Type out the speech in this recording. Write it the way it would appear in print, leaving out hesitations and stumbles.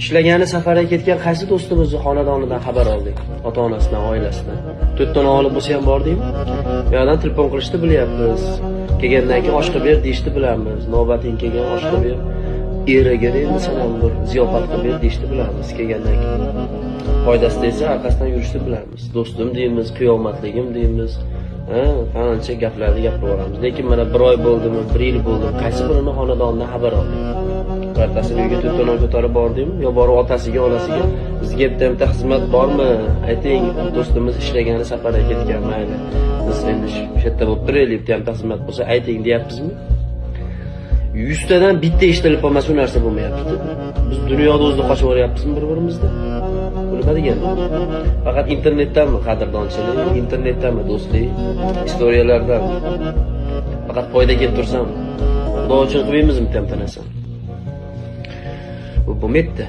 Ishlagani safarga ketgan qaysi do'stimizni xonadonidan xabar oldik? Ota-onasidan, oilasidan. 4 ta o'g'li bo'lsa ham bordingmi? Bu yerdan telefon qilishni bilyapmiz. Kelgandan keyin oshqa ber deyishni bilamiz. Navbating kelgan oshqa ber. Eriga masalan bir ziyofat qilib ber deyishni bilamiz kelgandan keyin. Foydasi esa orqasidan yurishni bilamiz. Do'stim deymiz, qiyomatligim deymiz. Qancha gaplarni gapiraveramiz. Lekin mana 1 oy bo'ldimi, 1 yil bo'ldimi, qaysi birini xonadonidan xabar oldik? Birortasini uyga to'toni ko'tarib bordingmi? Yo borib otasiga, onasiga bizga bitta xizmat bormi? Ayting, do'stimiz ishlagani safarga ketgan, mayli. Biz endi shu yerda bo'lib turaylik, bitta xizmat bo'lsa ayting deyapmizmi? 100 tadan bitta eshitilib qolmasa bu narsa bo'lmayapti. Biz dunyoda o'zida qochib o'ryapmizmi bir-birimizda? Nima degani? Faqat internetdanmi qadrdonchilik, internetdanmi do'stlik, istoriyalardan. Faqat foyda kelib tursam, xudo uchun qilmaymizmi bitta narsani? Bu bo'lmaydi.